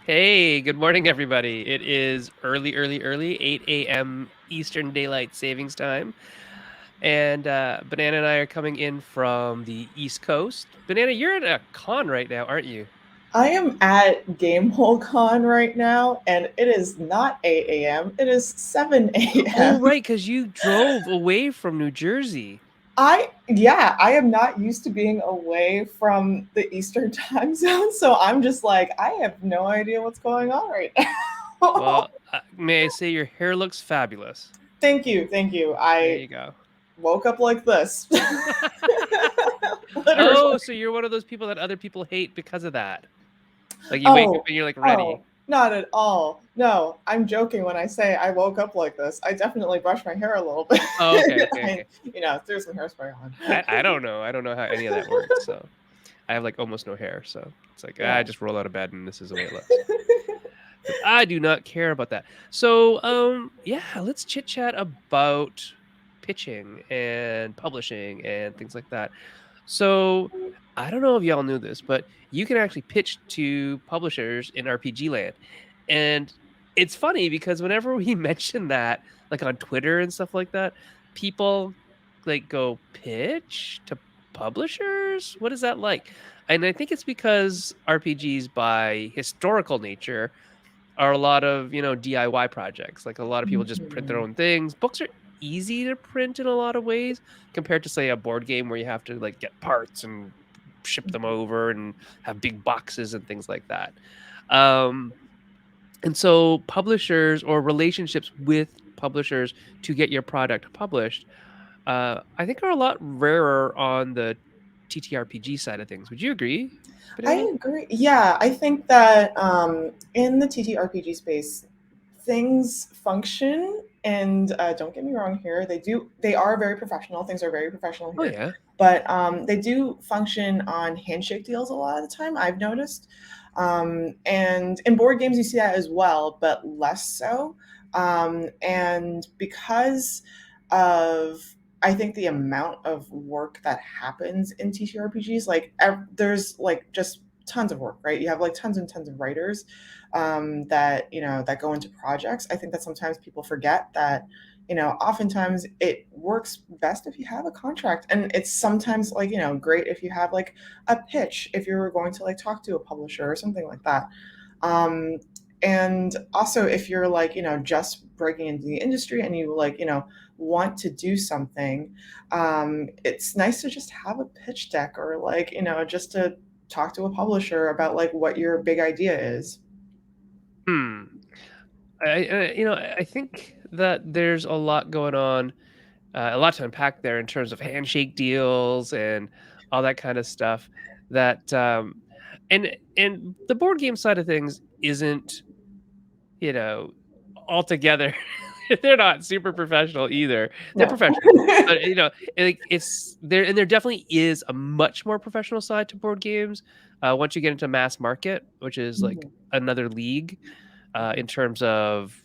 Hey, good morning, everybody. It is early, 8 a.m. Eastern Daylight Savings Time. And Banana and I are coming in from the East Coast. Banana, you're at a con right now, aren't you? I am at Gamehole Con right now, and it is not 8 a.m., it is 7 Oh, a.m. right, because you drove away from New Jersey. I am not used to being away from the Eastern time zone, so I'm just like, I have no idea what's going on right now. Well, may I say your hair looks fabulous. Thank you, thank you. There I you go. woke up like this. Oh, Literally. so you're one of those people that other people hate because of that. Like you wake up Oh, and you're like oh, ready. not at all. No, I'm joking when I say I woke up like this. I definitely brushed my hair a little bit Oh, okay, okay, and, okay. threw some hairspray on. I don't know. I don't know how any of that works. So I have like almost no hair, so it's like Yeah. I just roll out of bed and this is the way it looks. Because I do not care about that. So yeah, let's chit chat about pitching and publishing and things like that. So I don't know if y'all knew this, but you can actually pitch to publishers in RPG land. And it's funny because whenever we mention that, like on Twitter and stuff like that, people like go pitch to publishers. What is that like? And I think it's because RPGs by historical nature are a lot of, DIY projects. Like a lot of people just print their Mhm. own things. Books are easy to print in a lot of ways compared to say a board game where you have to like get parts and ship them over and have big boxes and things like that. Um and so publishers or relationships with publishers to get your product published, I think are a lot rarer on the TTRPG side of things. Would you agree, I Banana? agree. Yeah, I think that in the TTRPG space, things function, and don't get me wrong here, they are very professional. Things are very professional Oh here, yeah. but they do function on handshake deals a lot of the time. I've noticed, and in board games you see that as well, but less so. And because of I think the amount of work that happens in TTRPGs, there's like just tons of work, right? You have like tons and tons of writers that that go into projects. I think that sometimes people forget that oftentimes it works best if you have a contract, and it's sometimes like great if you have like a pitch if you're going to like talk to a publisher or something like that. Um, and also if you're like just breaking into the industry and you like want to do something, it's nice to just have a pitch deck or like just to talk to a publisher about like what your big idea is. Hmm. I think that there's a lot going on, a lot to unpack there in terms of handshake deals and all that kind of stuff. That and the board game side of things isn't, you know, altogether. They're not super professional either. They're No. professional, but like it's there, and there definitely is a much more professional side to board games. Once you get into mass market, which is like Mhm. another league, in terms of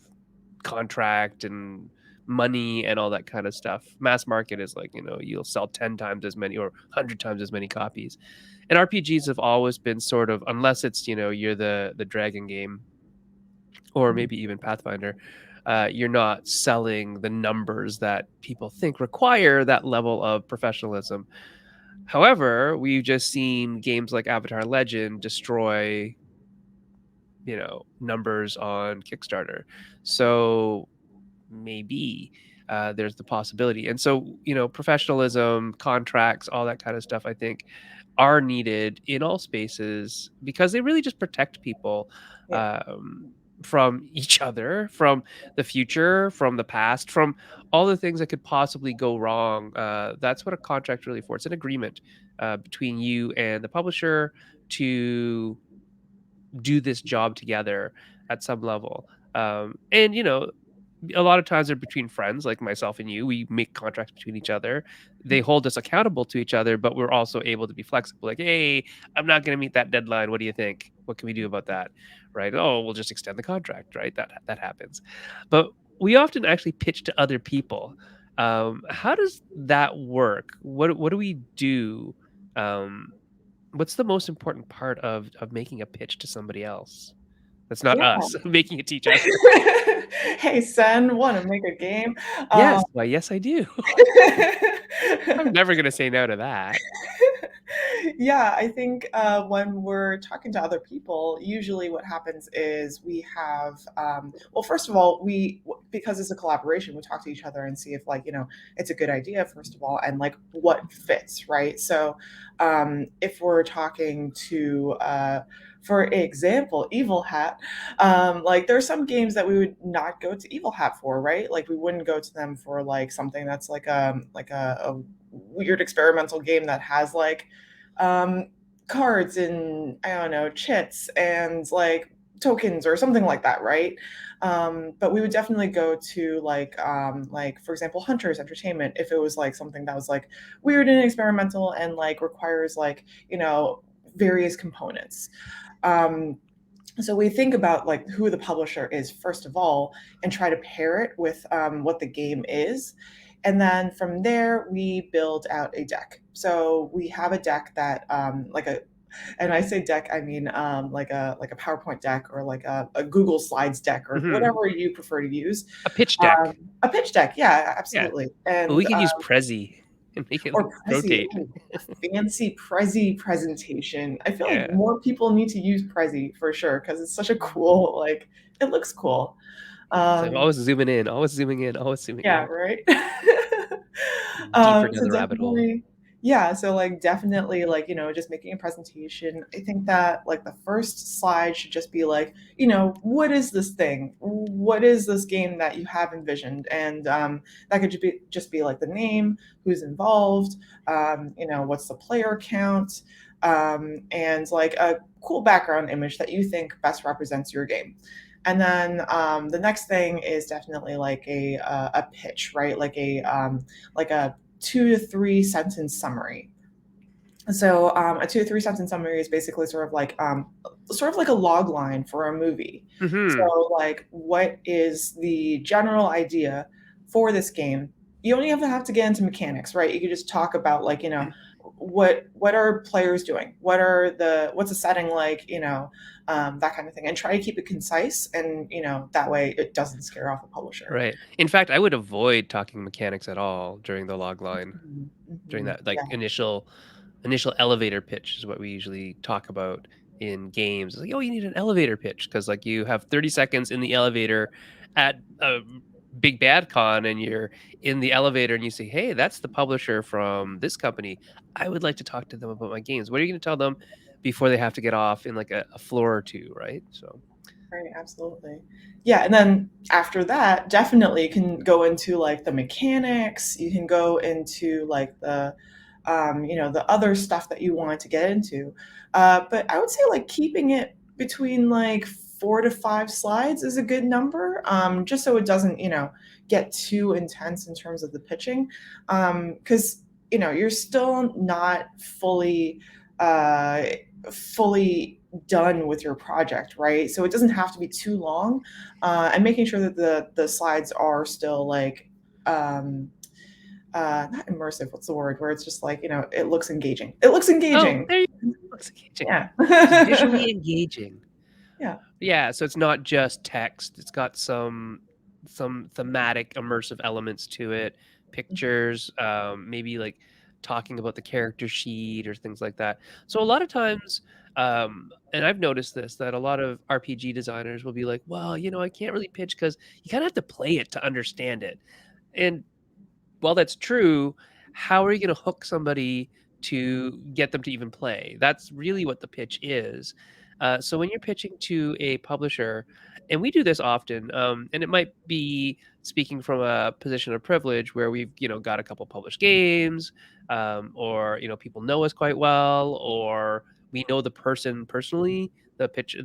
contract and money and all that kind of stuff. Mass market is like, you'll sell 10 times as many or 100 times as many copies. And RPGs have always been sort of, unless it's, you're the dragon game or maybe even Pathfinder, you're not selling the numbers that people think require that level of professionalism. However, we've just seen games like Avatar Legend destroy, numbers on Kickstarter. So maybe there's the possibility. And so, professionalism, contracts, all that kind of stuff, I think are needed in all spaces because they really just protect people, Yeah. um, from each other, from the future, from the past, from all the things that could possibly go wrong. That's what a contract really for. It's an agreement between you and the publisher to do this job together at some level. And a lot of times they're between friends like myself and you. We make contracts between each other. They hold us accountable to each other, but we're also able to be flexible. Like, hey, I'm not going to meet that deadline. What do you think? What can we do about that? Right? Oh, we'll just extend the contract. Right? That happens. But we often actually pitch to other people. How does that work? What do we do? Um, what's the most important part of making a pitch to somebody else? That's not Yeah. us making it to each other. "Hey, son, wanna make a game?" Yes, Um why, yes, I do. I'm never gonna say no to that. Yeah, I think when we're talking to other people, usually what happens is we have, well, first of all, because it's a collaboration, we talk to each other and see if, like, it's a good idea, first of all, and like what fits, right? So, if we're talking to, for example, Evil Hat, like there are some games that we would not go to Evil Hat for, right? Like we wouldn't go to them for like something that's like a weird experimental game that has like um, cards and I don't know chits and like tokens or something like that, right? But we would definitely go to like for example, Hunter's Entertainment if it was like something that was like weird and experimental and like requires like various components. Um, so we think about like who the publisher is first of all and try to pair it with what the game is, and then from there we build out a deck. So we have a deck that like a and I say deck, I mean like a PowerPoint deck or like a Google Slides deck or Mhm. whatever you prefer to use. A pitch deck. A pitch deck, yeah, Yeah. absolutely. But we And could use Prezi and make it, like, or Prezi, rotate. ooh, a fancy Prezi presentation. I feel like Yeah. more people need to use Prezi for sure because it's such a cool, like, it looks cool. So I'm Um, always zooming in, always zooming in, always zooming yeah, in. right? Deeper down So the rabbit hole. definitely yeah, so, like, definitely, like, just making a presentation. I think that, like, the first slide should just be like, "What is this thing? What is this game that you have envisioned?" And, that could just be, like, the name, who's involved, what's the player count, and, like, a cool background image that you think best represents your game. And then the next thing is definitely like a pitch, right? Like a 2 to 3 sentence summary. So a 2 to 3 sentence summary is basically sort of like a log line for a movie. So Mhm. like, what is the general idea for this game? You don't even have to get into mechanics, right? You could just talk about like what are players doing? What's the setting like? That kind of thing, and try to keep it concise, and that way it doesn't scare off a publisher. Right. In fact, I would avoid talking mechanics at all during the log line, Mhm, during mhm. that, like, Yeah, initial elevator pitch is what we usually talk about in games. It's like, "Oh, you need an elevator pitch because like, you have 30 seconds in the elevator at a big bad con, and you're in the elevator, and you say, 'Hey, that's the publisher from this company. I would like to talk to them about my games.' What are you gonna tell them before they have to get off in, like, a floor or 2, right?" So right, absolutely. Yeah, and then after that, definitely you can go into like the mechanics, you can go into like the other stuff that you want to get into. But I would say like keeping it between like 4 to 5 slides is a good number, just so it doesn't, get too intense in terms of the pitching. Because, you're still not uh, fully done with your project, right? So it doesn't have to be too long, and making sure that the slides are still like um, not immersive. What's the word? Where it's just like it looks engaging. It looks oh, engaging. there you go. Looks engaging. Yeah. It's visually engaging. Yeah. Yeah, so it's not just text. It's got some thematic immersive elements to it, pictures, maybe like talking about the character sheet or things like that. So a lot of times, and I've noticed this, that a lot of RPG designers will be like, "Well, I can't really pitch because you kind of have to play it to understand it." And while that's true, how are you gonna hook somebody to get them to even play? That's really what the pitch is. So when you're pitching to a publisher, and we do this often, and it might be speaking from a position of privilege where we've, got a couple published games, or people know us quite well, or we know the person personally, the pitch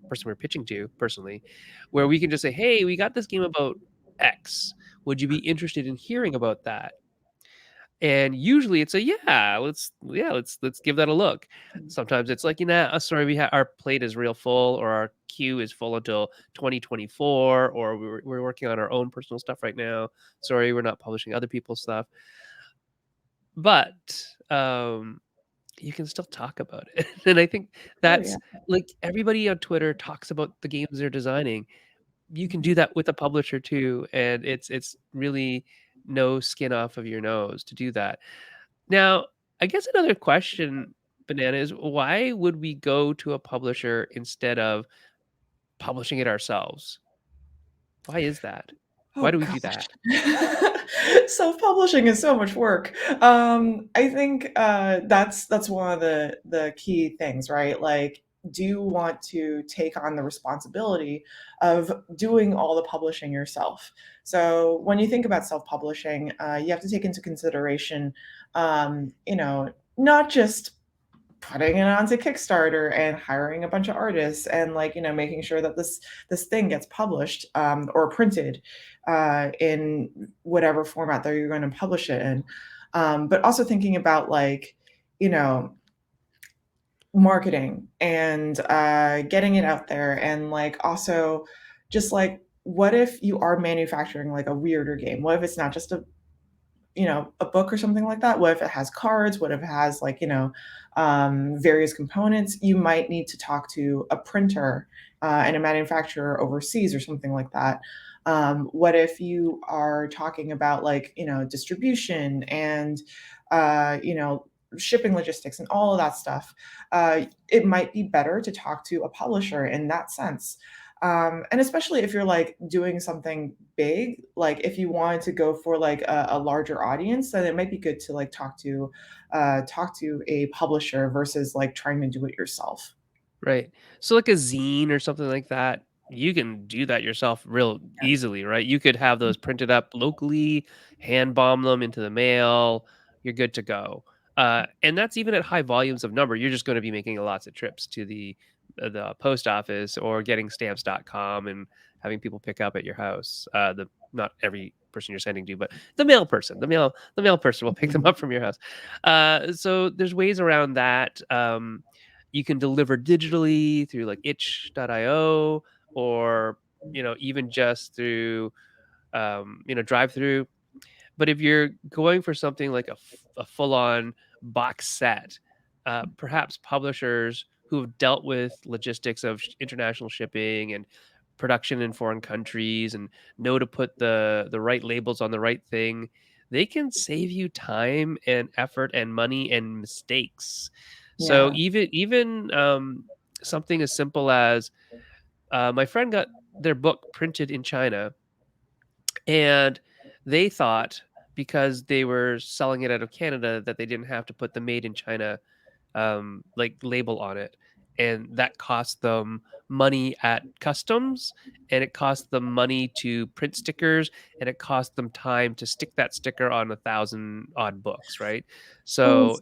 person we're pitching to personally, where we can just say, "Hey, we got this game about X. Would you be interested in hearing about that?" And usually it's a let's give that a look. Sometimes it's like, sorry, our plate is real full, or our queue is full until 2024, or we're working on our own personal stuff right now. Sorry, we're not publishing other people's stuff." But you can still talk about it. And I think Oh, yeah. that's like everybody on Twitter talks about the games they're designing. You can Mhm. do that with a publisher too, and it's really no skin off of your nose to do that. Now, I guess another question, Banana, is why would we go to a publisher instead of publishing it ourselves? Why is that? Oh Why do we do that? gosh. Self-publishing is so much work. I think that's one of the key things, right? Like, do you want to take on the responsibility of doing all the publishing yourself? So when you think about self-publishing, you have to take into consideration, not just putting it onto Kickstarter and hiring a bunch of artists and like making sure that this thing gets published or printed in whatever format that you're going to publish it in, but also thinking about like you know marketing and getting it out there and like also just like what if you are manufacturing like a weirder game? What if it's not just a book or something like that? What if it has cards? What if it has like, various components? You might need to talk to a printer and a manufacturer overseas or something like that. What if you are talking about like, distribution and, shipping logistics and all of that stuff? It might be better to talk to a publisher in that sense. And especially if you're like doing something big, like if you wanted to go for like a larger audience, then it might be good to like talk to a publisher versus like trying to do it yourself. Right. So like a zine or something like that, you can do that yourself real easily, right? You could have those printed up locally, hand bomb them into the mail, you're good to go. And that's even at high volumes of number. You're just going to be making lots of trips to the post office or getting stamps.com and having people pick up at your house. The not every person you're sending to, but the mail person will pick them Mhm. up from your house. So there's ways around that. You can deliver digitally through like itch.io or even just through drive through. But if you're going for something like a full-on box set, perhaps publishers who have dealt with logistics of international shipping and production in foreign countries and know to put the right labels on the right thing, they can save you time and effort and money and mistakes. So Yeah. even something as simple as my friend got their book printed in China and they thought because they were selling it out of Canada that they didn't have to put the made in China like label on it. And that cost them money at customs and it cost them money to print stickers and it cost them time to stick that sticker on 1,000 odd books, right? Oof. So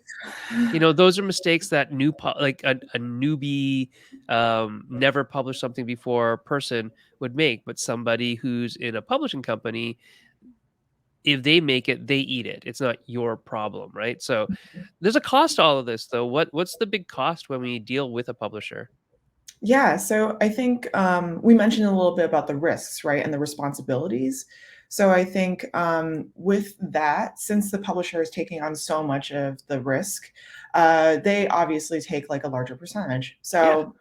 those are mistakes that like a newbie, never published something before person would make, but somebody who's in a publishing company, if they make it, they eat it. It's not your problem, right? So there's a cost to all of this, though. What's the big cost when we deal with a publisher? Yeah, so I think we mentioned a little bit about the risks, right, and the responsibilities. So I think with that, since the publisher is taking on so much of the risk, they obviously take like a larger percentage. Yeah. So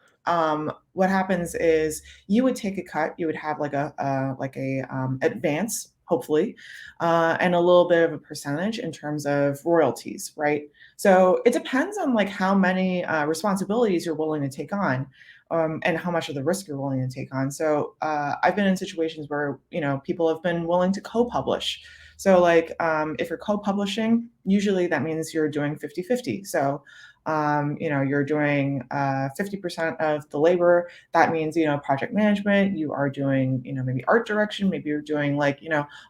what happens is you would take a cut, you would have like a advance, hopefully, and a little bit of a percentage in terms of royalties, right? So it depends on like how many responsibilities you're willing to take on and how much of the risk you're willing to take on. So I've been in situations where people have been willing to co-publish. So like if you're co-publishing, usually that means you're doing 50-50. So you're doing 50% of the labor. That means project management. You are doing maybe art direction. Maybe you're doing like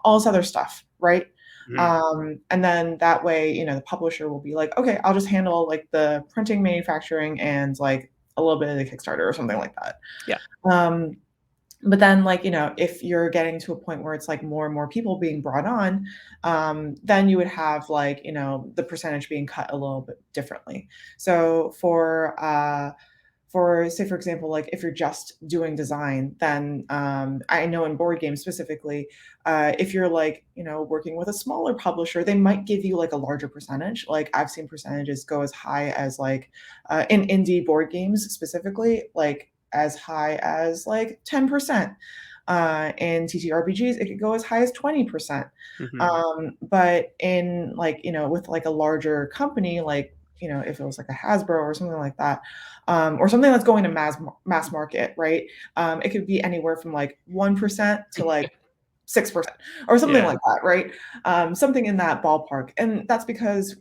all this other stuff, right? Mhm. And then that way, the publisher will be like, okay, I'll just handle like the printing, manufacturing, and like a little bit of the Kickstarter or something like that. Yeah. Um, but then, like, if you're getting to a point where it's like more and more people being brought on, then you would have like, the percentage being cut a little bit differently. So for say for example, like if you're just doing design, then I know in board games specifically, if you're like working with a smaller publisher, they might give you like a larger percentage. Like I've seen percentages go as high as like in indie board games specifically, like as high as like 10%. In TTRPGs, it could go as high as 20%. Mhm. But in like, with like a larger company, like, if it was like a Hasbro or something like that, or something that's going to mass market, right? It could be anywhere from like 1% to like 6% or something Yeah. like that, right? Something in that ballpark. And that's because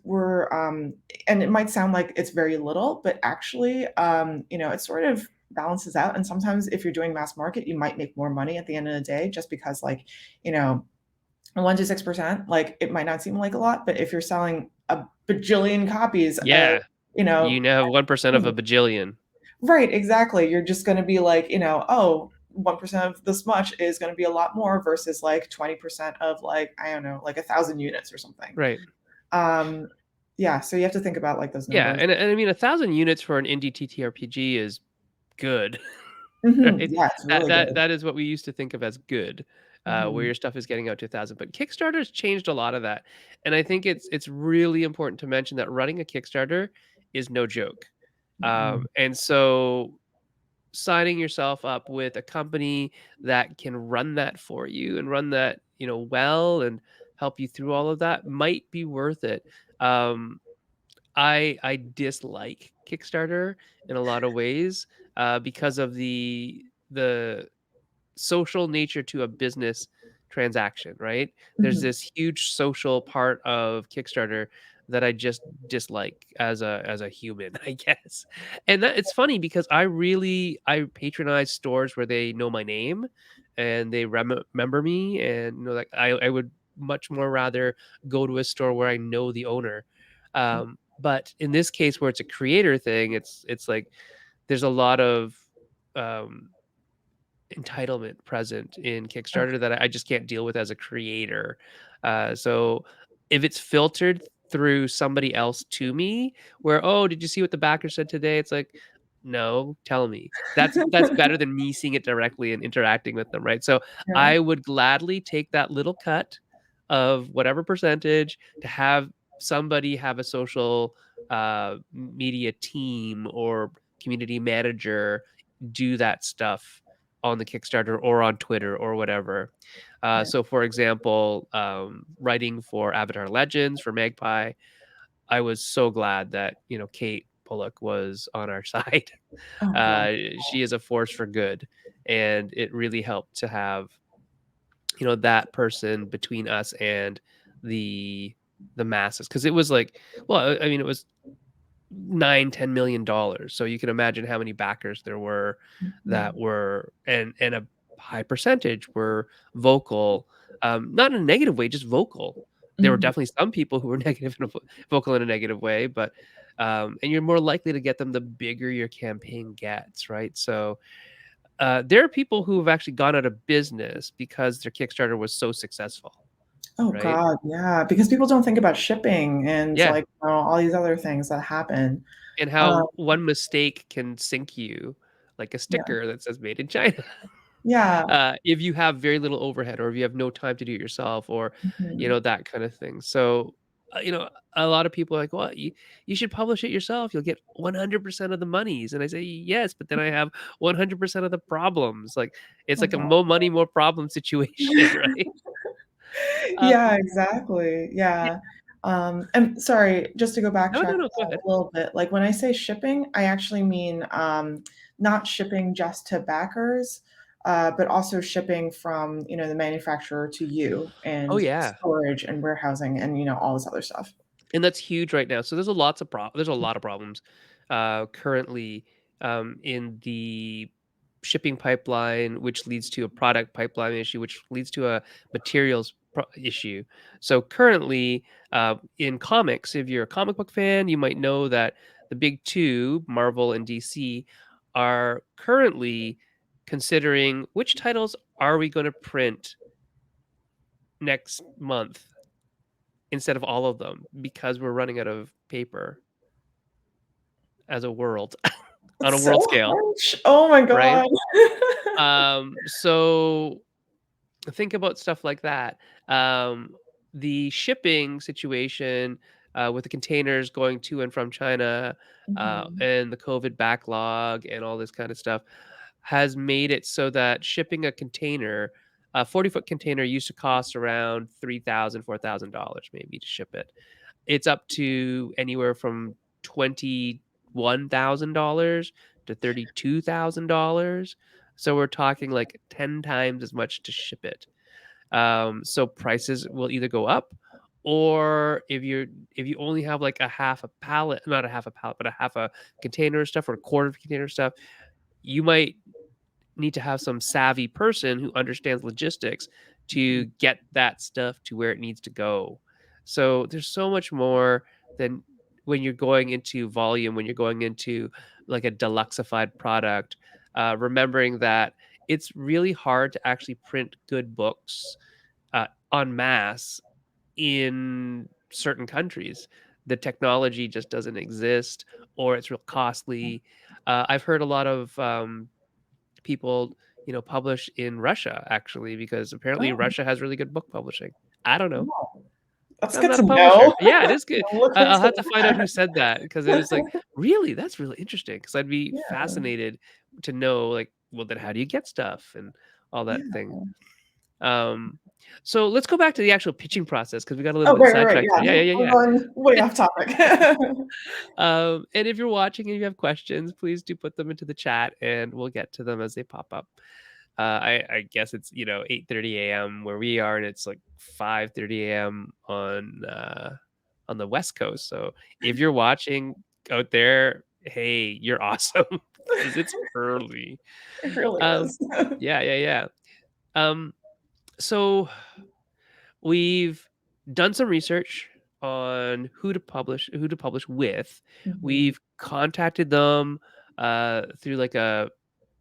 and it might sound like it's very little, but actually, it sort of balances out. And sometimes if you're doing mass market, you might make more money at the end of the day just because, like, you know, 1 to 6%, like it might not seem like a lot, but if you're selling a bajillion copies of, Yeah. you You know, now have 1% of a bajillion. right, exactly. You're just gonna be like, oh, 1% of this much is gonna be a lot more versus like 20% of like, I don't know, like 1,000 units or something. Right. Um, yeah, so you have to think about like those Yeah, numbers. and I mean 1,000 units for an indie TTRPG is good, Mhm, right? yeah, it's That really that good. that is what we used to think of as good, where Mhm, your stuff is getting out to 1,000, but Kickstarter's changed a lot of that, and I think it's really important to mention that running a Kickstarter is no joke, mhm, and so signing yourself up with a company that can run that for you and run that, well and help you through all of that might be worth it. Um, I dislike Kickstarter in a lot of ways, because of the social nature to a business transaction, right? There's mhm, this huge social part of Kickstarter that I just dislike as a human, I guess. And that it's funny because I patronize stores where they know my name and they remember me, and like I would much more rather go to a store where I know the owner. But in this case where it's a creator thing, it's like there's a lot of um entitlement present in Kickstarter okay, that I just can't deal with as a creator. So if it's filtered through somebody else to me, where, "Oh, did you see what the backer said today?" It's like, "No, tell me." That's better than me seeing it directly and interacting with them, right? So yeah, I would gladly take that little cut of whatever percentage to have somebody have a social media team or community manager do that stuff on the Kickstarter or on Twitter or whatever. right. So, for example, writing for Avatar Legends for Magpie, I was so glad that Kate Bullock was on our side. Oh, wow. She is a force for good, and it really helped to have that person between us and the masses because it was like, well, I mean, it was 9-10 million dollars. So you can imagine how many backers there were that Mhm, were and a high percentage were vocal, not in a negative way, just vocal. There were mhm. definitely some people who were negative in vocal in a negative way, but and you're more likely to get them the bigger your campaign gets, right? So there are people who have actually gone out of business because their Kickstarter was so successful, Oh right? god, yeah, because people don't think about shipping and, Yeah. like, all these other things that happen. And Um, how one mistake can sink you like a yeah. sticker that says made in China. Yeah. If you have very little overhead or if you have no time to do it yourself or, Mhm. that kind of thing. So, a lot of people are like, well, you should publish it yourself. You'll get 100% of the monies. And I say, yes, but then I have 100% of the problems. Like, it's Oh like a god. more money, more problem situation, right? Yeah, Um, exactly, yeah. yeah. And sorry, just to go No, no, backtrack no. Go ahead. a little bit, like, when I say shipping, I actually mean, not shipping just to backers, but also shipping from, the manufacturer to you, Oh, and yeah. storage and warehousing and, all this other stuff. And that's huge right now. So there's a lot of problems currently in the shipping pipeline, which leads to a product pipeline issue, which leads to a materials issue. So currently, in comics, if you're a comic book fan, you might know that the big two, Marvel and DC, are currently considering which titles are we going to print next month instead of all of them because we're running out of paper as a world. on That's a so world scale, harsh. Oh my right? god. So think about stuff like that. Um, the shipping situation with the containers going to and from China Mhm. and the COVID backlog and all this kind of stuff has made it so that shipping a container, a 40-foot container used to cost around $3,000, $4,000 maybe to ship it. It's up to anywhere from $21,000 to $32,000. So we're talking like 10 times as much to ship it. So prices will either go up, or if you only have like a half a pallet, not a half a pallet, but a half a container of stuff or a quarter of a container of stuff, you might need to have some savvy person who understands logistics to Mhm. get that stuff to where it needs to go. So there's so much more than when you're going into volume, when you're going into like a deluxeified product, remembering that it's really hard to actually print good books en masse in certain countries. The technology just doesn't exist, or it's real costly. I've heard a lot of people, publish in Russia actually, because apparently Oh, Russia has really good book publishing. I don't know. wow. That's I'm good not a to publisher. know. Yeah, it is good. I'll look I'll into have to find out who that. said that because it was like, really, that's really interesting. Because I'd be Yeah, fascinated to know, like, well, then how do you get stuff and all that yeah. thing. Um, so let's go back to the actual pitching process because we got a little Oh, bit right, sidetracked yeah. there. Yeah, yeah, We're yeah, going way off topic. And if you're watching and you have questions, please do put them into the chat, and we'll get to them as they pop up. I guess it's 8:30 a.m. where we are, and it's like 5:30 a.m. On the West Coast. So if you're watching out there, hey, you're awesome because it's early. It really Um, is. yeah, yeah, yeah. Um, so we've done some research on who to publish with. Mhm. We've contacted them through like a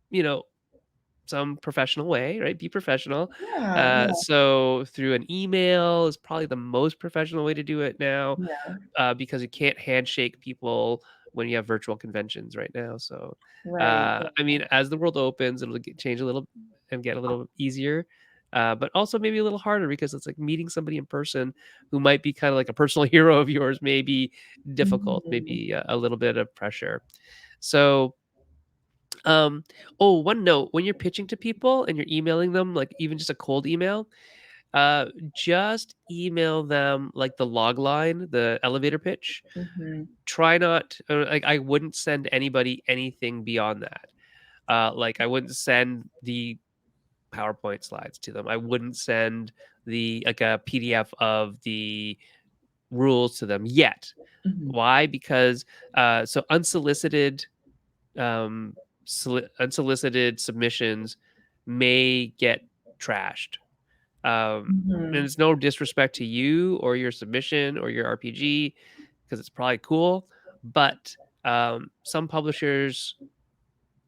you know some professional way, right? Be professional. Yeah, yeah, So through an email is probably the most professional way to do it now, yeah. because you can't handshake people when you have virtual conventions right now. So, Right, right. I mean, as the world opens, it'll change a little and get a little easier. But also maybe a little harder because it's like meeting somebody in person who might be kind of like a personal hero of yours may be difficult, Mhm. maybe a little bit of pressure. So, um, oh, one note, when you're pitching to people and you're emailing them, like even just a cold email, just email them like the log line, the elevator pitch. Mhm. Try not like I wouldn't send anybody anything beyond that. Like I wouldn't send the PowerPoint slides to them. I wouldn't send the like a PDF of the rules to them yet. Mhm. Why? Because so um, unsolicited submissions may get trashed. And Mhm. it's no disrespect to you or your submission or your RPG because it's probably cool, but some publishers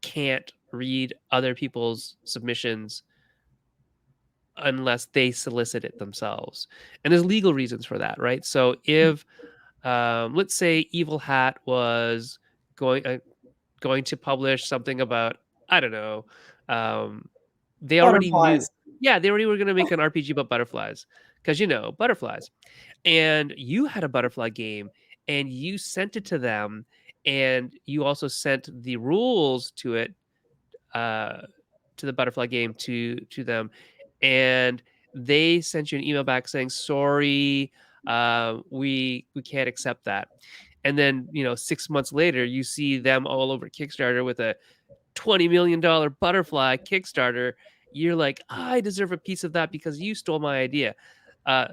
can't read other people's submissions unless they solicit it themselves. And there's legal reasons for that, right? So if let's say Evil Hat was going going to publish something about, I don't know, um, they already knew. Butterflies. Yeah, they already were gonna make an RPG about butterflies, because butterflies, and you had a butterfly game, and you sent it to them, and you also sent the rules uh, to the butterfly game to them, and they sent you an email back saying, "Sorry, we can't accept that." And then 6 months later, you see them all over Kickstarter with a $20 million butterfly Kickstarter. You're like, I deserve a piece of that because you stole my idea. Uh,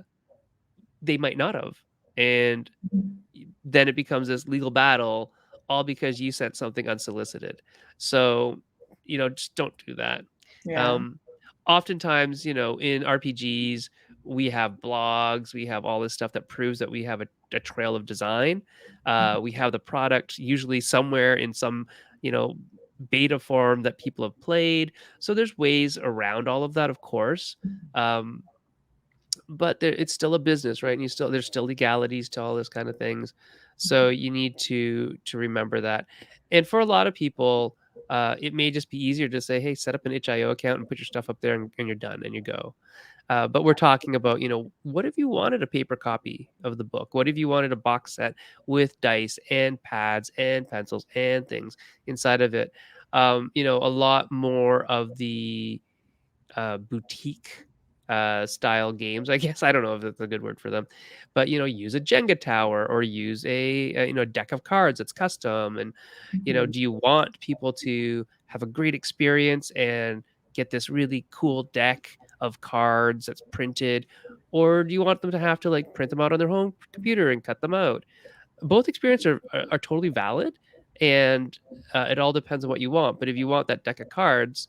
they might not have, and Mhm. then it becomes this legal battle, all because you sent something unsolicited. So, just don't do that. Yeah. Um, Oftentimes, in RPGs, we have blogs, we have all this stuff that proves that we have a trail of design. We have the product usually somewhere in some, you know, beta form that people have played. So there's ways around all of that, of course. Um, but it's still a business, right? And there's still legalities to all this kind of things. So you need to remember that. And for a lot of people, it may just be easier to say, "Hey, set up an itch.io account and put your stuff up there, and you're done, and you go." But we're talking about, what if you wanted a paper copy of the book? What if you wanted a box set with dice and pads and pencils and things inside of it? A lot more of the boutique style games, I guess. I don't know if that's a good word for them, but use a Jenga tower or use a deck of cards that's custom. And Mhm. do you want people to have a great experience and get this really cool deck of cards that's printed, or do you want them to have to like print them out on their home computer and cut them out? Both experiences are totally valid, and it all depends on what you want. But if you want that deck of cards,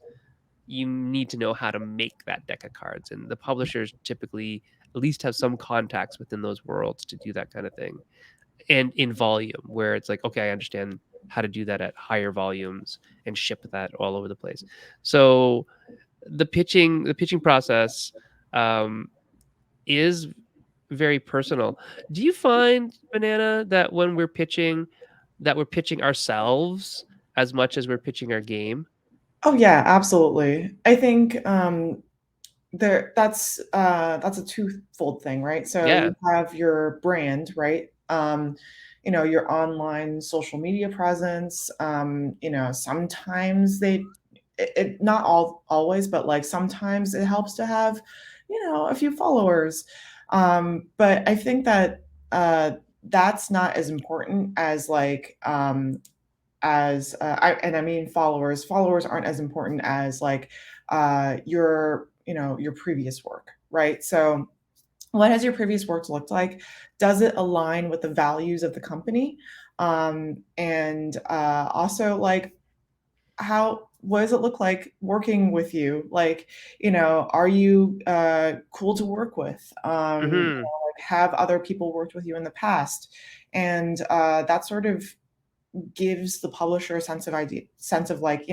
you need to know how to make that deck of cards, and the publishers typically at least have some contacts within those worlds to do that kind of thing, and in volume where it's like, okay, I understand how to do that at higher volumes and ship that all over the place. So the pitching process um, is very personal. Do you find, Banana, that when we're pitching, that we're pitching ourselves as much as we're pitching our game? Oh, yeah, absolutely. I think, that's a twofold thing, right? So Yeah. you have your brand, right? Your online social media presence. Sometimes not always, but like sometimes it helps to have, a few followers. But I think that that's not as important as like I mean followers. Followers aren't as important as like your previous work, right? So what has your previous work looked like? Does it align with the values of the company? And also like how what does it look like working with you? Like, are you cool to work with? Hmm. Like have other people worked with you in the past? And that sort of gives the publisher a sense of like,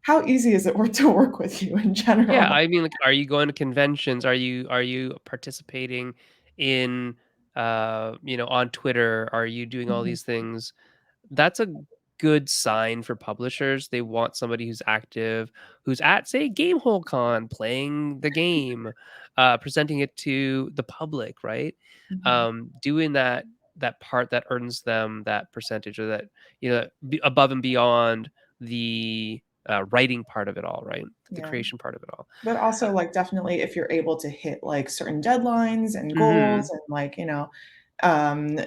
how easy is it work to work with you in Yeah, general? I mean, like, are you going to conventions? Are you participating in, on Twitter? Are you doing all Mhm. these things? That's a good sign for publishers. They want somebody who's active, who's at, say, GameholeCon, playing the game, presenting it to the public, right? Mhm. Doing that part that earns them that percentage, or that, above and beyond the writing part of it all, right? The Yeah. creation part of it all. But also, like, definitely if you're able to hit, like, certain deadlines and goals Mhm. and, like,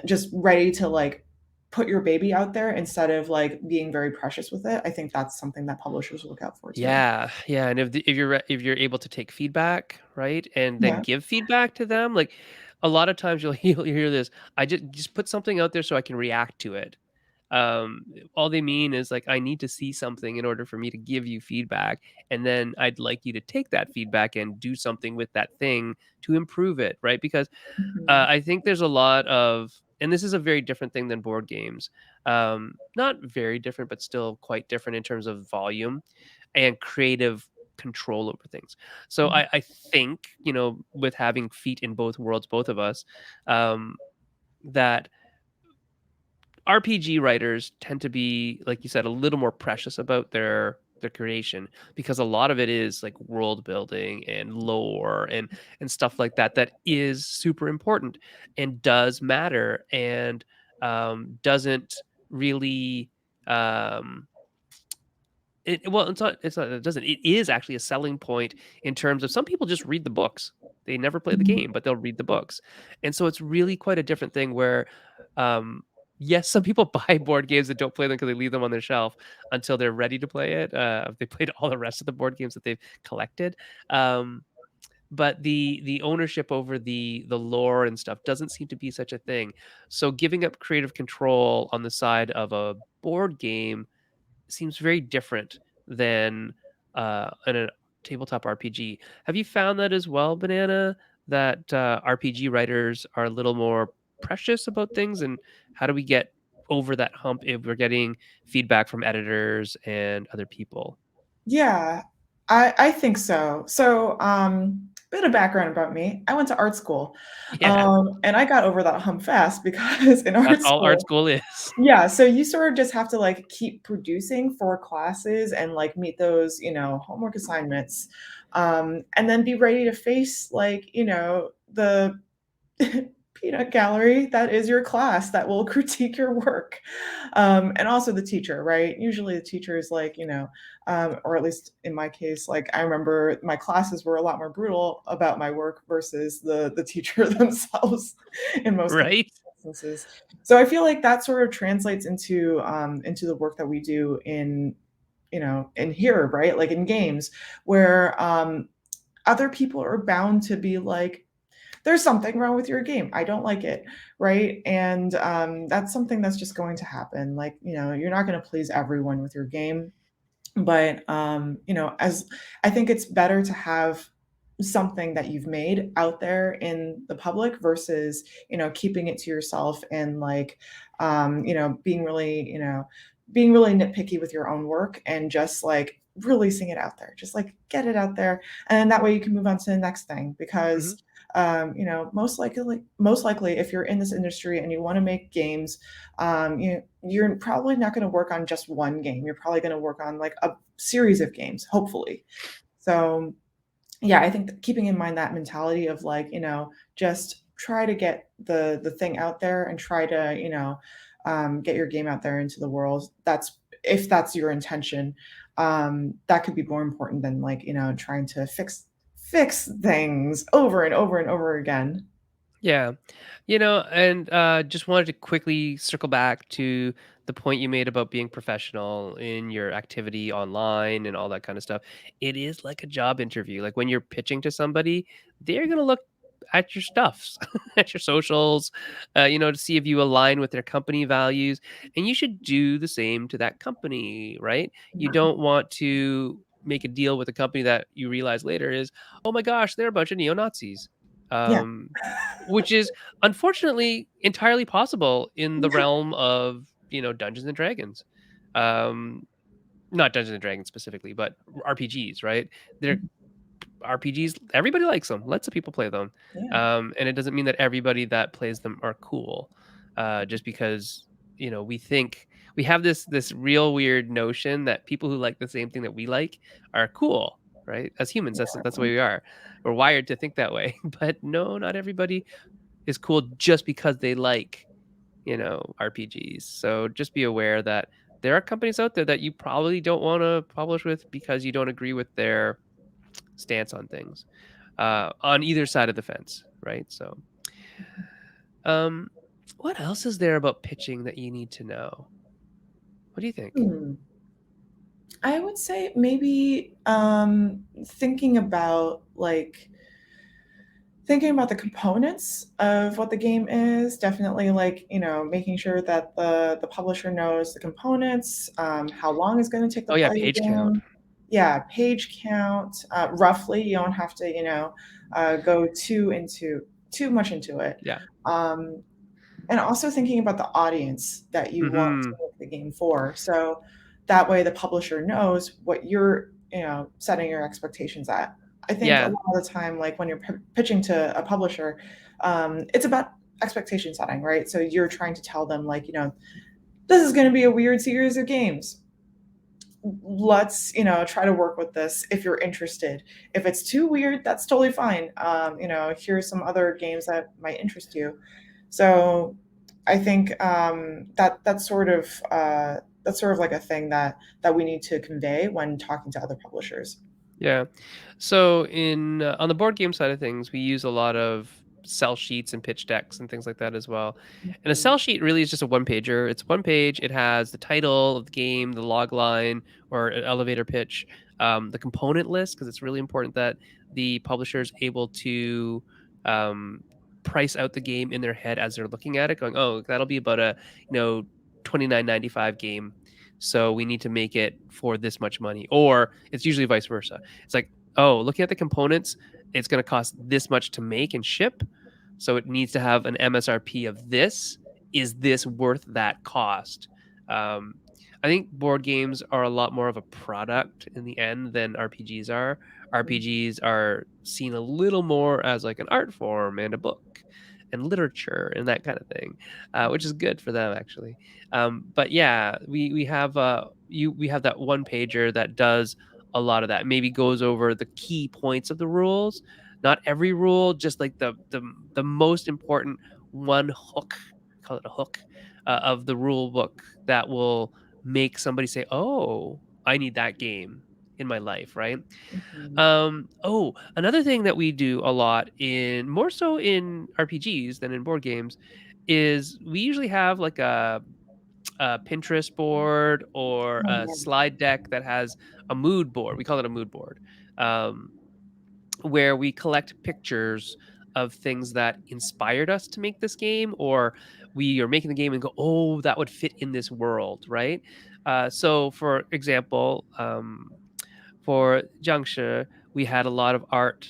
just ready to, like, put your baby out there instead of, like, being very precious with it, I think that's something that publishers look out for too. Yeah, yeah, and if you're able to take feedback, right, and then Yeah. give feedback to them, like, a lot of times you'll hear this, "I just put something out there so I can react to it." Um, all they mean is, like, "I need to see something in order for me to give you feedback, and then I'd like you to take that feedback and do something with that thing to improve it," right? Because Mhm. I think there's a lot of, and this is a very different thing than board games. Not very different, but still quite different in terms of volume and creative control over things. So Mhm. I think, with having feet in both worlds, both of us, that RPG writers tend to be, like you said, a little more precious about their creation, because a lot of it is like world building and lore and stuff like that, that is super important and does matter, and doesn't really um well, it's not it doesn't, it is actually a selling point in terms of, some people just read the books. They never play the Mhm. game, but they'll read the books. And so it's really quite a different thing where, um, yes, some people buy board games and don't play them because they leave them on their shelf until they're ready to play it. If they played all the rest of the board games that they've collected. Um, but the ownership over the lore and stuff doesn't seem to be such a thing. So giving up creative control on the side of a board game seems very different than in a tabletop RPG. Have you found that as well, Banana? That RPG writers are a little more precious about things, and how do we get over that hump if we're getting feedback from editors and other people? Yeah, I think so. So, Bit of background about me. I went to art school, Yeah, and I got over that hump fast because in that's art all art school, school is. yeah, so you sort of just have to, like, keep producing for classes and, like, meet those, homework assignments, and then be ready to face, like, the peanut gallery that is your class that will critique your work, and also the teacher, right? Usually the teacher is like, or at least in my case, like I remember my classes were a lot more brutal about my work versus the teacher themselves in most Right? instances. So I feel like that sort of translates into the work that we do in here, right? Like in games, where other people are bound to be like, there's something wrong with your game. I don't like it, right? And that's something that's just going to happen. Like, you're not going to please everyone with your game, but as I think it's better to have something that you've made out there in the public versus keeping it to yourself and like being really nitpicky with your own work and just like releasing it out there, just like get it out there, and that way you can move on to the next thing Mhm. because most likely if you're in this industry and you want to make games, you're probably not going to work on just one game. You're probably going to work on like a series of games, hopefully. So, yeah, I think that keeping in mind that mentality of like, just try to get the thing out there and try to, get your game out there into the world. That's if that's your intention. That could be more important than like, trying to fix things over and over and over again. Yeah. And just wanted to quickly circle back to the point you made about being professional in your activity online and all that kind of stuff. It is like a job interview. Like when you're pitching to somebody, they're going to look at your stuffs, at your socials, to see if you align with their company values. And you should do the same to that company, right? You don't want to make a deal with a company that you realize later is, oh my gosh, they're a bunch of neo Nazis. Yeah. Um, which is unfortunately entirely possible in the Yeah. realm of, Dungeons and Dragons. Um, not Dungeons and Dragons specifically, but RPGs, right? They're RPGs, everybody likes them. Lots of people play them. Yeah. And it doesn't mean that everybody that plays them are cool. Just because, we have this real weird notion that people who like the same thing that we like are cool, right? As humans, that's the way we are. We're wired to think that way. But no, not everybody is cool just because they like, RPGs. So just be aware that there are companies out there that you probably don't want to publish with because you don't agree with their stance on things, on either side of the fence, right? So, um, what else is there about pitching that you need to know? What do you think? Hmm. I would say maybe thinking about the components of what the game is, definitely like, making sure that the publisher knows the components, how long it's going to take to Oh yeah, play the page count. game. Yeah, page count, roughly. You don't have to, go too much into it. Yeah. Um, and also thinking about the audience that you want to Hmm. make the game for. So that way the publisher knows what you're, setting your expectations at. I think a Yeah. lot of the time, like when you're pitching to a publisher, it's about expectation setting, right? So you're trying to tell them, like, this is going to be a weird series of games. Let's try to work with this if you're interested. If it's too weird, that's totally fine. Here's some other games that might interest you. So I think that's sort of like a thing that we need to convey when talking to other publishers. Yeah. So in on the board game side of things, we use a lot of sell sheets and pitch decks and things like that as well. And a Mhm. sell sheet really is just a one pager. It's one page. It has the title of the game, the log line or an elevator pitch, the component list because it's really important that the publisher is able to um, price out the game in their head as they're looking at it, going, "Oh, that'll be about a you know 29.95 game." So we need to make it for this much money, or it's usually vice versa. It's like, oh, looking at the components, it's going to cost this much to make and ship. So it needs to have an MSRP of this. Is this worth that cost? Um, I think board games are a lot more of a product in the end than RPGs are. RPGs are seen a little more as like an art form and a book and literature and that kind of thing, which is good for them actually. But yeah, we have we have that one pager that does a lot of that. Maybe goes over the key points of the rules, not every rule, just like the most important one hook. Call it a hook of the rule book that will make somebody say, "Oh, I need that game in my life," right? Mhm. Oh, another thing that we do a lot in more so in RPGs than in board games is we usually have like a Pinterest board or Oh, a yeah. slide deck that has a mood board. We call it a mood board. Um, where we collect pictures of things that inspired us to make this game, or we are making the game and go, oh, that would fit in this world, right? So, for example, for Jiangshi, we had a lot of art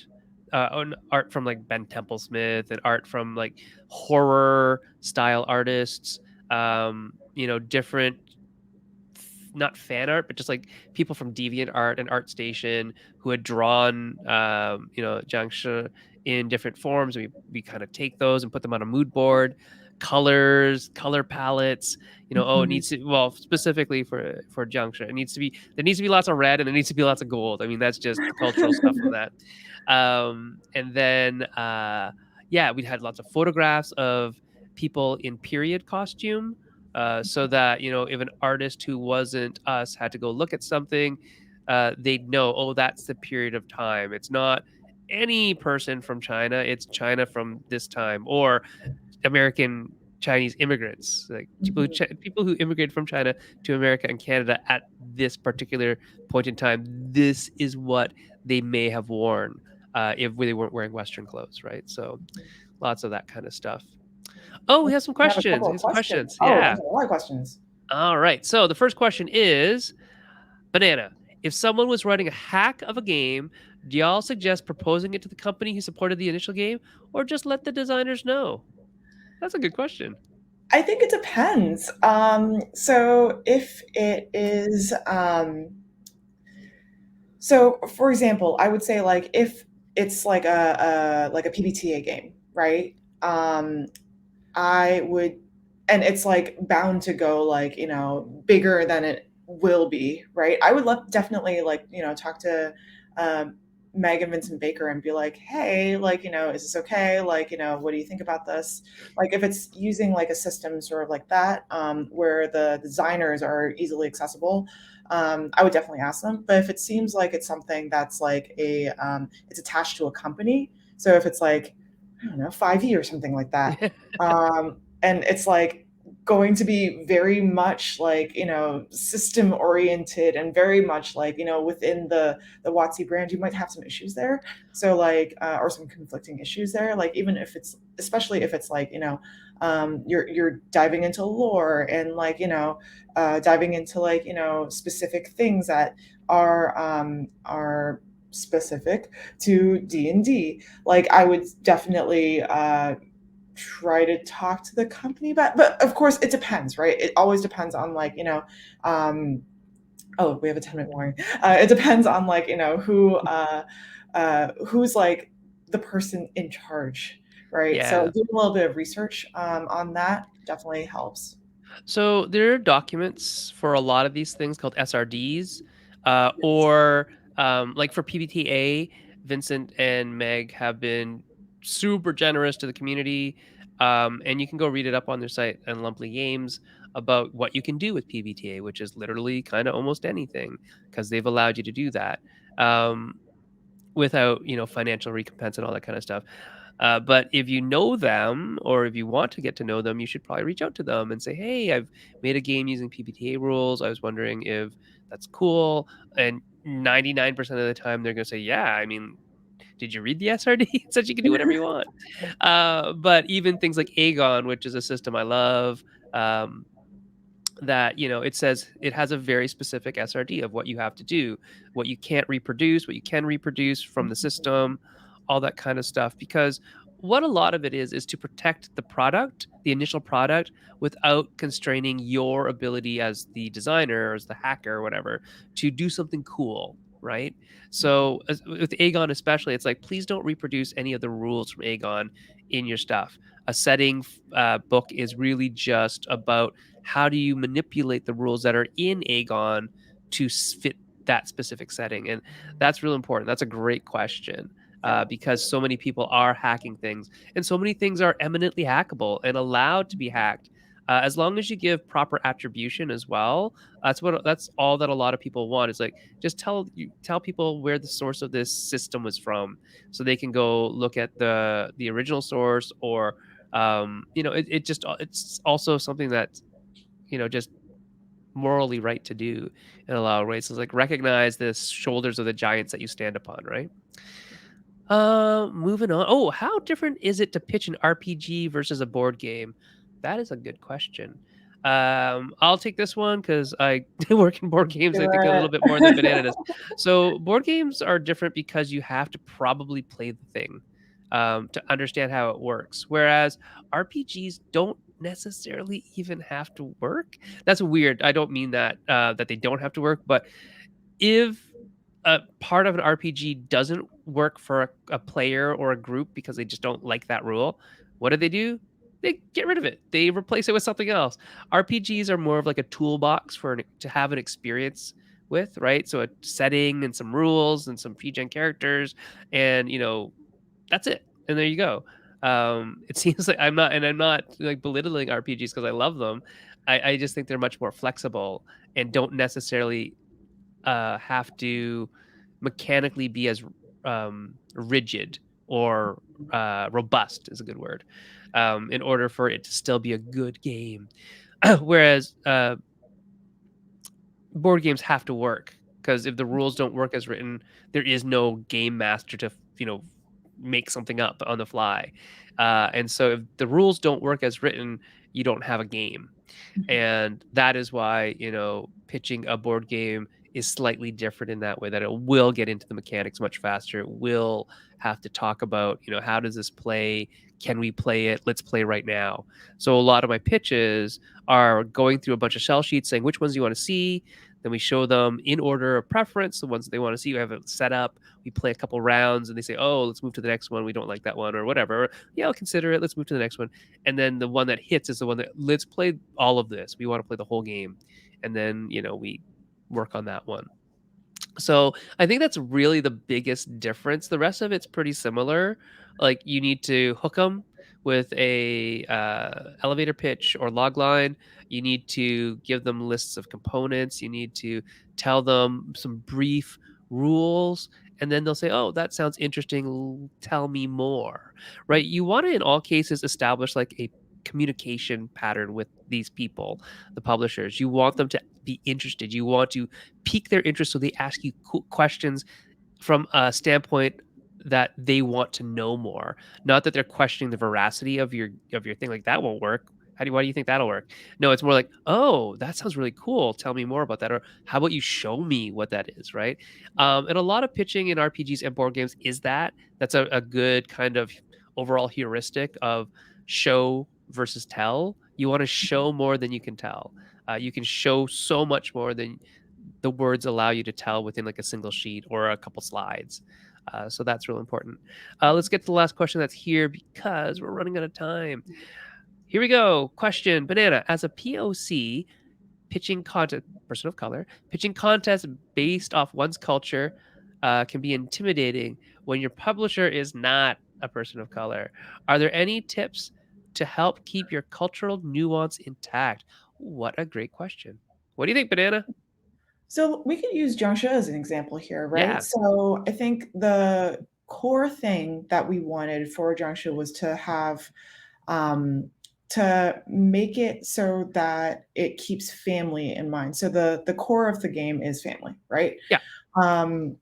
from like Ben Templesmith and art from like horror style artists. Different not fan art, but just like people from Deviant Art and ArtStation who had drawn, Jiangshi in different forms. We kind of take those and put them on a mood board, colors, color palettes. Oh, it Mhm. needs to well specifically for Jiangshi, it needs to be there needs to be lots of red and there needs to be lots of gold. I mean, that's just the cultural stuff of that. And then yeah, we had lots of photographs of people in period costume so that if an artist who wasn't us had to go look at something, they'd know, oh, that's the period of time. It's not any person from China; it's China from this time, or American Chinese immigrants, like Mhm. people who immigrated from China to America and Canada at this particular point in time. This is what they may have worn if they weren't wearing Western clothes, right? So lots of that kind of stuff. Oh, we have some I have a questions. couple We of have some questions. questions. Oh, I Yeah. have a lot of questions. All right. So the first question is Banana. If someone was writing a hack of a game, do y'all suggest proposing it to the company who supported the initial game or just let the designers know? That's a good question. I think it depends. So if it is, so for example, I would say like if it's like a PBTA game, right? I would, and it's like bound to go like, bigger than it will be, right? I would love definitely like, talk to um, Meg and Vincent Baker and be like, hey, like, is this okay? Like, what do you think about this? Like, if it's using like a system sort of like that, where the designers are easily accessible, I would definitely ask them. But if it seems like it's something that's like it's attached to a company, so if it's like, I don't know, 5E or something like that, and it's like going to be very much like system oriented and very much like within the WotC brand, you might have some issues there. So like or some conflicting issues there. Like even if it's especially if it's like you're diving into lore and like diving into like specific things that are specific to D&D. Like I would definitely try to talk to the company about, but of course it depends, right? It always depends on like um oh, we have a 10-minute warning. It depends on like who's like the person in charge, right? So Yeah. doing a little bit of research on that definitely helps. So there are documents for a lot of these things called SRDs, Yes. or like for PBTA, Vincent and Meg have been super generous to the community, and you can go read it up on their site and Lumply Games about what you can do with PBTA, which is literally kind of almost anything because they've allowed you to do that. Um, Without financial recompense and all that kind of stuff. But if you know them or if you want to get to know them, you should probably reach out to them and say, "Hey, I've made a game using PBTA rules. I was wondering if that's cool." And 99% of the time, they're going to say, "Yeah, I mean, did you read the SRD? It says you can do whatever you want." But even things like Aegon, which is a system I love, um, that it says it has a very specific SRD of what you have to do, what you can't reproduce, what you can reproduce from the system, all that kind of stuff. Because what a lot of it is to protect the product, the initial product, without constraining your ability as the designer or as the hacker or whatever to do something cool, right? So with Aegon especially, it's like please don't reproduce any of the rules from Aegon in your stuff. A setting book is really just about how do you manipulate the rules that are in Aegon to fit that specific setting, and that's really important. That's a great question Yeah. because so many people are hacking things, and so many things are eminently hackable and allowed to be hacked. As long as you give proper attribution as well, that's all that a lot of people want. Is like just tell people where the source of this system was from, so they can go look at the original source, or it's also something that just morally right to do in a lot of ways. It's like recognize the shoulders of the giants that you stand upon, right? Moving on. Oh, how different is it to pitch an RPG versus a board game? That is a good question. I'll take this one because I work in board games, Do I think a little it. bit more than Banana does. So board games are different because you have to probably play the thing to understand how it works. Whereas RPGs don't necessarily even have to work. That's weird. I don't mean that they don't have to work, but if a part of an RPG doesn't work for a player or a group because they just don't like that rule, what do? They get rid of it. They replace it with something else. RPGs are more of like a toolbox to have an experience with, right? So a setting and some rules and some pre-gen characters, and that's it. And there you go. It seems like I'm not like belittling RPGs because I love them. I just think they're much more flexible and don't necessarily have to mechanically be as rigid or robust is a good word in order for it to still be a good game. Whereas board games have to work because if the rules don't work as written, there is no game master to make something up on the fly. And so if the rules don't work as written, you don't have a game. And that is why, pitching a board game is slightly different in that way, that it will get into the mechanics much faster. It will have to talk about, how does this play? Can we play it? Let's play right now. So a lot of my pitches are going through a bunch of shell sheets saying which ones you want to see. Then we show them in order of preference, the ones that they want to see. We have it set up. We play a couple rounds and they say, oh, let's move to the next one. We don't like that one or whatever. Or, yeah, I'll consider it. Let's move to the next one. And then the one that hits is the one that let's play all of this. We want to play the whole game. And then, we work on that one. So I think that's really the biggest difference. The rest of it's pretty similar. Like you need to hook them with a elevator pitch or log line. You need to give them lists of components. You need to tell them some brief rules, and then they'll say, "Oh, that sounds interesting. Tell me more." Right? You want to, in all cases, establish like a communication pattern with these people, the publishers. You want them to be interested. You want to pique their interest so they ask you questions from a standpoint that they want to know more, not that they're questioning the veracity of your thing. Like that won't work. Why do you think that'll work? No, it's more like, oh, that sounds really cool. Tell me more about that. Or how about you show me what that is, right? And a lot of pitching in RPGs and board games is that's a good kind of overall heuristic of show versus tell. You want to show more than you can tell. You can show so much more than the words allow you to tell within like a single sheet or a couple slides. So that's real important. Let's get to the last question that's here because we're running out of time. Here we go. Question, Banana. As a POC, pitching content, person of color, pitching contests based off one's culture can be intimidating when your publisher is not a person of color. Are there any tips to help keep your cultural nuance intact? What a great question. What do you think, Banana? So we could use Jiangxia as an example here, right? Yeah. So I think the core thing that we wanted for Jiangxia was um, to make it so that it keeps family in mind. So the core of the game is family, right? Yeah. Um,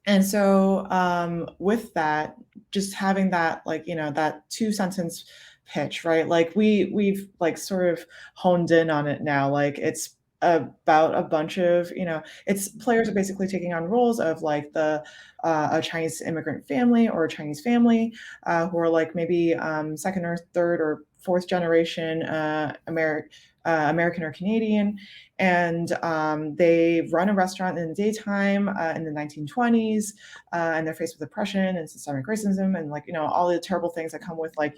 and so with that, just having that that two sentence pitch, right? Like we've like sort of honed in on it now. Like it's about a bunch of, it's players are basically taking on roles of like a Chinese immigrant family or a Chinese family who are like maybe second or third or fourth generation American or Canadian, and they run a restaurant in the daytime in the 1920s, and they're faced with oppression and systemic racism and like all the terrible things that come with like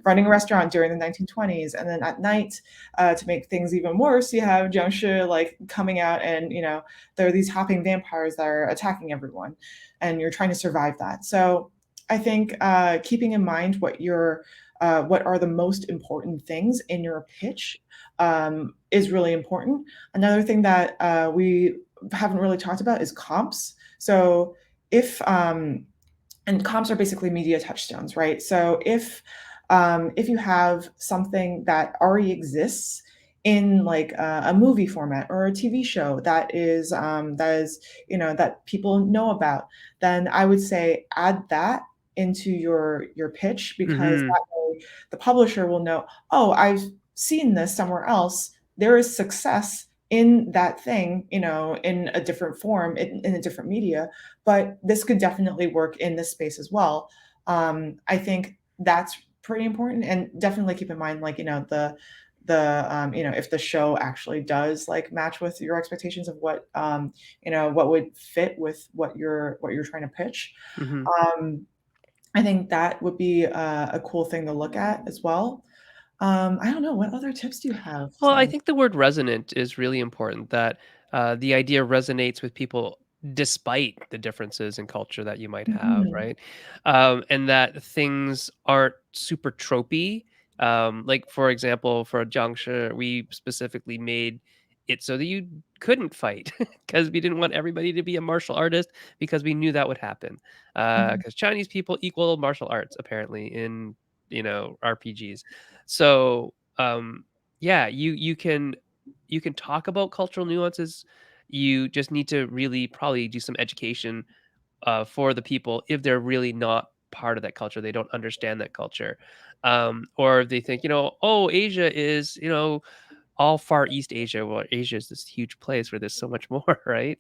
running a restaurant during the 1920s, and then at night to make things even worse, you have Jiangshi like coming out, and there are these hopping vampires that are attacking everyone, and you're trying to survive that. So I think keeping in mind what are the most important things in your pitch is really important. Another thing that we haven't really talked about is comps. So if and comps are basically media touchstones, right? So if you have something that already exists in like a movie format or a TV show that is that people know about, then I would say add that into your pitch, because Mhm. that way the publisher will know, oh, I've seen this somewhere else. There is success in that thing, in a different form, in a different media, but this could definitely work in this space as well. I think that's pretty important, and definitely keep in mind, like if the show actually does like match with your expectations of what would fit with what you're trying to pitch. Mhm. Um, I think that would be a cool thing to look at as well. I don't know, what other tips do you have, Well, I Sam? think the word resonant is really important, that, the idea resonates with people despite the differences in culture that you might have, Mhm, right? And that things aren't super tropey. Like, for example, for Jiangshi, we specifically made it so that you couldn't fight because we didn't want everybody to be a martial artist because we knew that would happen. mhm, Because Chinese people equal martial arts apparently in, RPGs. So, yeah, you can talk about cultural nuances. You just need to really probably do some education for the people if they're really not part of that culture. They don't understand that culture, or if they think, oh, Asia is, all Far East Asia. Well, Asia is this huge place where there's so much more, right?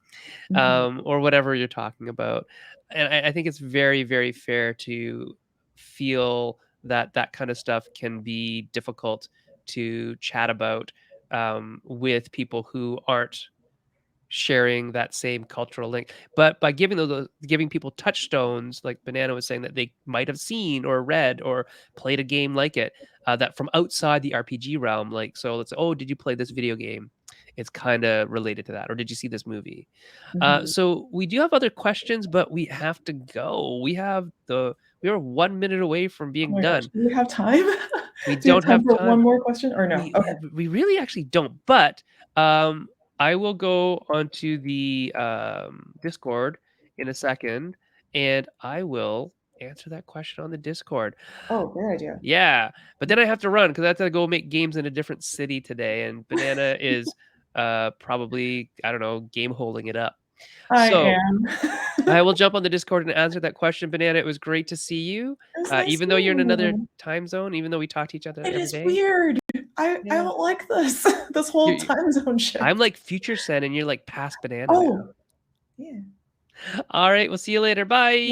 mhm, Or whatever you're talking about. And I think it's very, very fair to feel that that kind of stuff can be difficult to chat about with people who aren't sharing that same cultural link. But by giving people touchstones, like Banana was saying, that they might have seen or read or played a game like it, that from outside the RPG realm, like, so let's say, oh, did you play this video game? It's kind of related to that. Or did you see this movie? mhm. So we do have other questions, but we have to go. We are 1 minute away from Oh being my gosh, done. do we have time? We Do you have don't time have for one time. more question or no? Okay. We really actually don't, but, I will go onto the, Discord in a second, and I will answer that question on the Discord. Oh, great idea. Yeah, but then I have to run because I have to go make games in a different city today, and Banana is, probably, I don't know, game holding it up. I So, am. I will jump on the Discord and answer that question, Banana. It was great to see you, It was nice even though you're in meeting another you. time zone, even though we talk to each other It every is day. weird. I Yeah. don't like this, this whole You time zone I'm shift. like future Sen and you're like past Banana now. Oh, yeah. Alright, we'll see you later. Yeah. Bye.